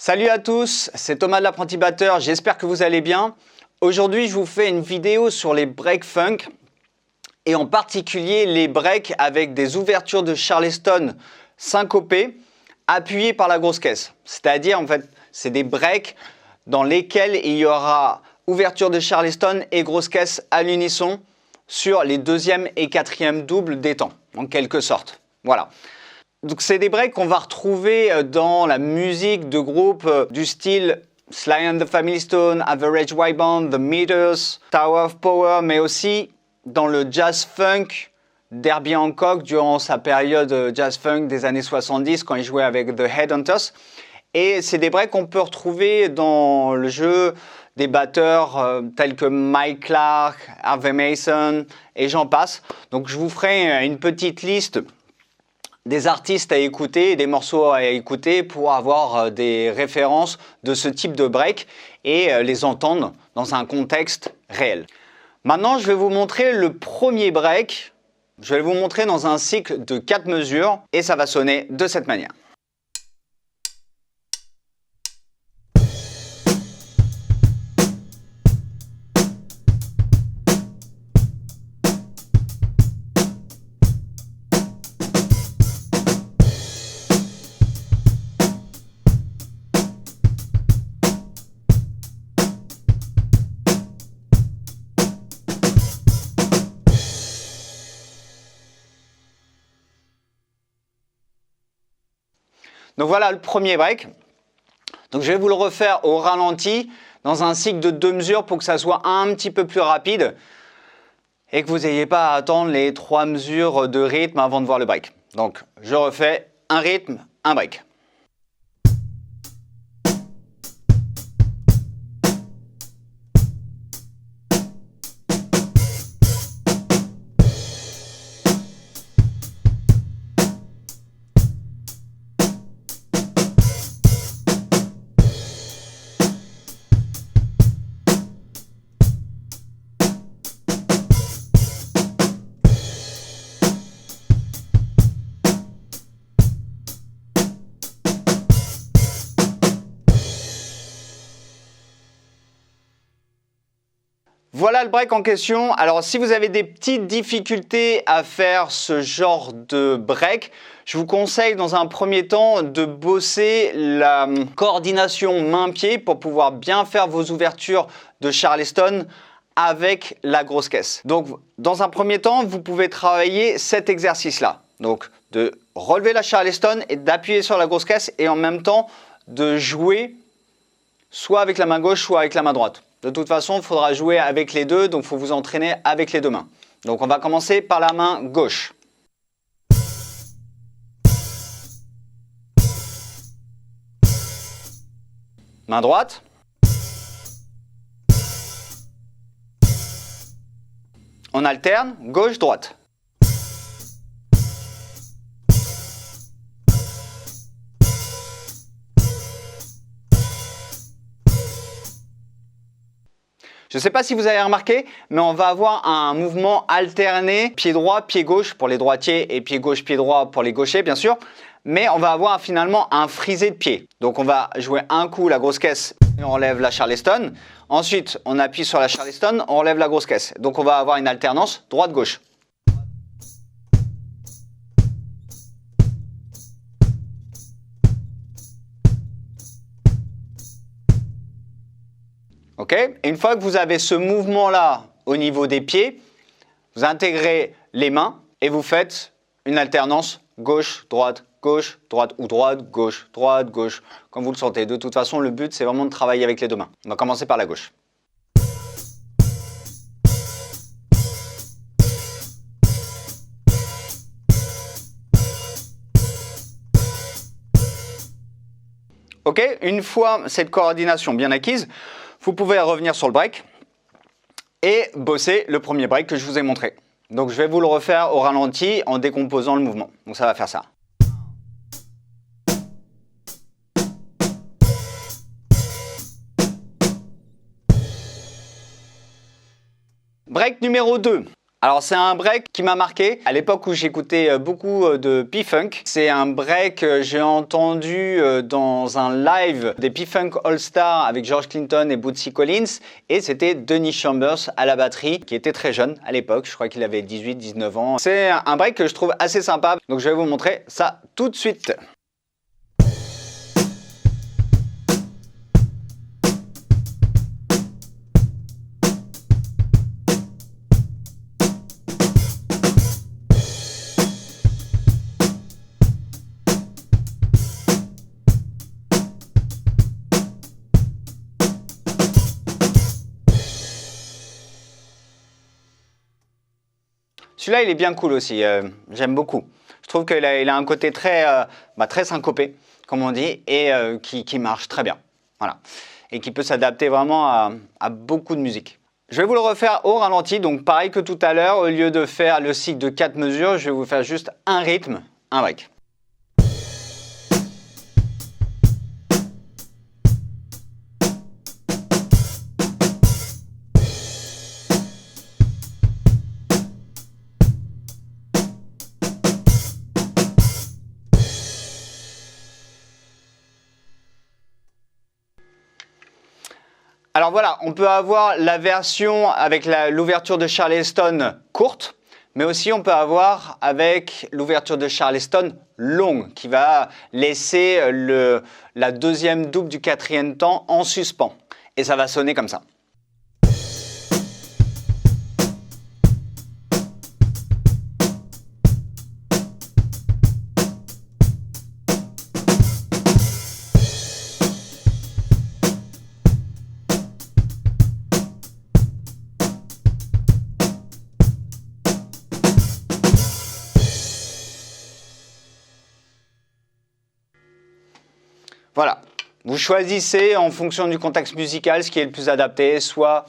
Salut à tous, c'est Thomas de l'apprenti batteur, j'espère que vous allez bien. Aujourd'hui, je vous fais une vidéo sur les breaks funk et en particulier les breaks avec des ouvertures de Charleston syncopées appuyées par la grosse caisse. C'est-à-dire, en fait, c'est des breaks dans lesquels il y aura ouverture de Charleston et grosse caisse à l'unisson sur les deuxième et quatrième doubles des temps, en quelque sorte. Voilà. Donc c'est des breaks qu'on va retrouver dans la musique de groupes du style Sly and the Family Stone, Average White Band, The Meters, Tower of Power, mais aussi dans le jazz funk d'Herbie Hancock durant sa période jazz funk des années 70 quand il jouait avec The Headhunters. Et c'est des breaks qu'on peut retrouver dans le jeu des batteurs tels que Mike Clark, Harvey Mason et j'en passe. Donc je vous ferai une petite liste des artistes à écouter, des morceaux à écouter pour avoir des références de ce type de break et les entendre dans un contexte réel. Maintenant, je vais vous montrer le premier break. Je vais vous montrer dans un cycle de 4 mesures et ça va sonner de cette manière. Donc voilà le premier break. Donc je vais vous le refaire au ralenti dans un cycle de 2 mesures pour que ça soit un petit peu plus rapide et que vous n'ayez pas à attendre les 3 mesures de rythme avant de voir le break. Donc je refais un rythme, un break. Voilà le break en question. Alors si vous avez des petites difficultés à faire ce genre de break, je vous conseille dans un premier temps de bosser la coordination main-pied pour pouvoir bien faire vos ouvertures de Charleston avec la grosse caisse. Donc dans un premier temps, vous pouvez travailler cet exercice-là. Donc de relever la Charleston et d'appuyer sur la grosse caisse et en même temps de jouer soit avec la main gauche, soit avec la main droite. De toute façon, il faudra jouer avec les deux, donc il faut vous entraîner avec les deux mains. Donc on va commencer par la main gauche. Main droite. On alterne, gauche-droite. Je ne sais pas si vous avez remarqué, mais on va avoir un mouvement alterné, pied droit, pied gauche pour les droitiers et pied gauche, pied droit pour les gauchers, bien sûr. Mais on va avoir finalement un frisé de pied. Donc on va jouer un coup la grosse caisse et on relève la Charleston. Ensuite, on appuie sur la Charleston, on relève la grosse caisse. Donc on va avoir une alternance droite-gauche. Ok, et une fois que vous avez ce mouvement-là au niveau des pieds, vous intégrez les mains et vous faites une alternance gauche, droite, ou droite, gauche, comme vous le sentez. De toute façon, le but, c'est vraiment de travailler avec les deux mains. On va commencer par la gauche. Ok, une fois cette coordination bien acquise, vous pouvez revenir sur le break et bosser le premier break que je vous ai montré. Donc je vais vous le refaire au ralenti en décomposant le mouvement. Donc ça va faire ça. Break numéro 2. Alors c'est un break qui m'a marqué à l'époque où j'écoutais beaucoup de P-Funk. C'est un break que j'ai entendu dans un live des P-Funk All-Star avec George Clinton et Bootsy Collins, et c'était Dennis Chambers à la batterie, qui était très jeune à l'époque, je crois qu'il avait 18-19 ans. C'est un break que je trouve assez sympa, donc je vais vous montrer ça tout de suite. Celui-là, il est bien cool aussi, j'aime beaucoup. Je trouve qu'il a un côté très syncopé, comme on dit, et qui marche très bien. Voilà. Et qui peut s'adapter vraiment à beaucoup de musique. Je vais vous le refaire au ralenti, donc pareil que tout à l'heure, au lieu de faire le cycle de 4 mesures, je vais vous faire juste un rythme, un break. Alors voilà, on peut avoir la version avec l'ouverture de Charleston courte, mais aussi on peut avoir avec l'ouverture de Charleston longue, qui va laisser la deuxième double du quatrième temps en suspens. Et ça va sonner comme ça. Voilà, vous choisissez en fonction du contexte musical ce qui est le plus adapté, soit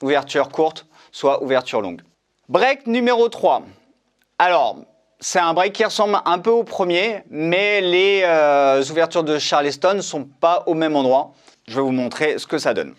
ouverture courte, soit ouverture longue. Break numéro 3. Alors, c'est un break qui ressemble un peu au premier, mais les ouvertures de Charleston ne sont pas au même endroit. Je vais vous montrer ce que ça donne.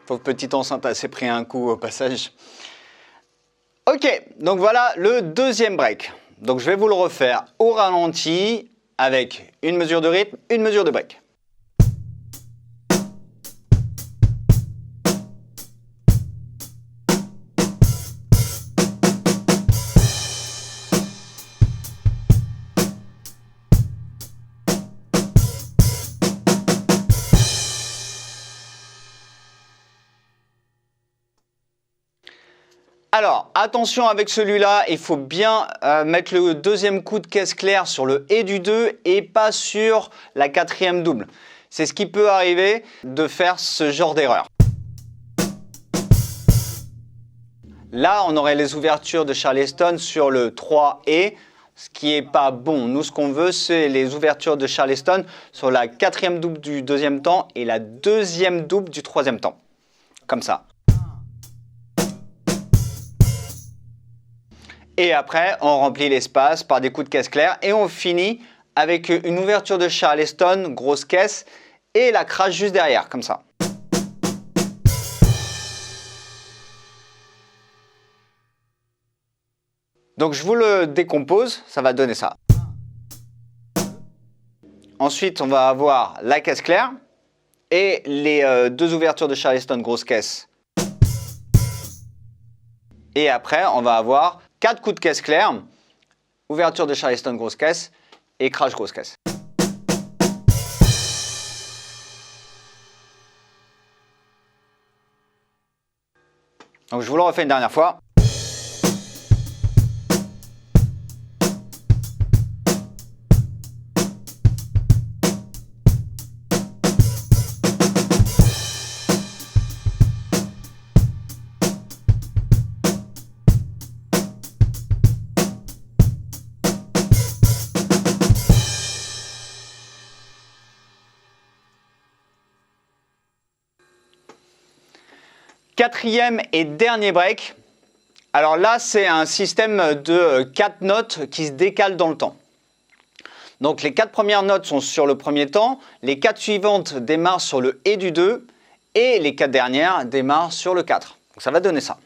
Pauvre petite enceinte, elle s'est pris un coup au passage. Ok, donc voilà le deuxième break. Donc je vais vous le refaire au ralenti avec une mesure de rythme, une mesure de break. Alors, attention avec celui-là, il faut bien mettre le deuxième coup de caisse claire sur le et du 2 et pas sur la quatrième double. C'est ce qui peut arriver de faire ce genre d'erreur. Là, on aurait les ouvertures de Charleston sur le 3 et, ce qui n'est pas bon. Nous, ce qu'on veut, c'est les ouvertures de Charleston sur la quatrième double du deuxième temps et la deuxième double du troisième temps. Comme ça. Et après, on remplit l'espace par des coups de caisse claire et on finit avec une ouverture de Charleston, grosse caisse, et la crash juste derrière, comme ça. Donc je vous le décompose, ça va donner ça. Ensuite, on va avoir la caisse claire et les deux ouvertures de Charleston, grosse caisse. Et après, on va avoir 4 coups de caisse claire, ouverture de Charleston, grosse caisse et crash, grosse caisse. Donc je vous le refais une dernière fois. Quatrième et dernier break. Alors là, c'est un système de 4 notes qui se décalent dans le temps. Donc les 4 premières notes sont sur le premier temps, les 4 suivantes démarrent sur le et du 2 et les 4 dernières démarrent sur le 4. Donc ça va donner ça.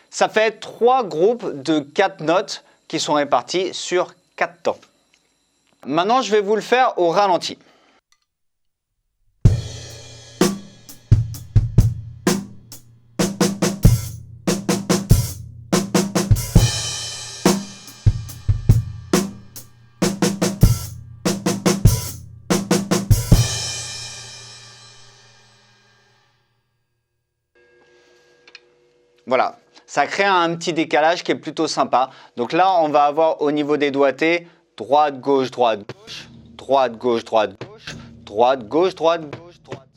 Ça fait 3 groupes de 4 notes qui sont répartis sur 4 temps. Maintenant, je vais vous le faire au ralenti. Voilà. Ça crée un petit décalage qui est plutôt sympa. Donc là, on va avoir au niveau des doigtés, droite, gauche, droite, gauche, droite, gauche, droite, gauche, droite, gauche, droite, gauche, droite.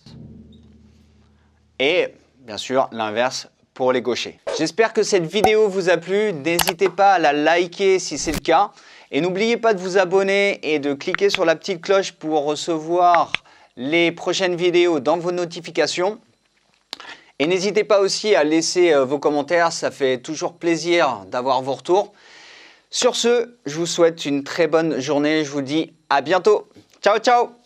Et bien sûr, l'inverse pour les gauchers. J'espère que cette vidéo vous a plu. N'hésitez pas à la liker si c'est le cas. Et n'oubliez pas de vous abonner et de cliquer sur la petite cloche pour recevoir les prochaines vidéos dans vos notifications. Et n'hésitez pas aussi à laisser vos commentaires, ça fait toujours plaisir d'avoir vos retours. Sur ce, je vous souhaite une très bonne journée, je vous dis à bientôt. Ciao, ciao!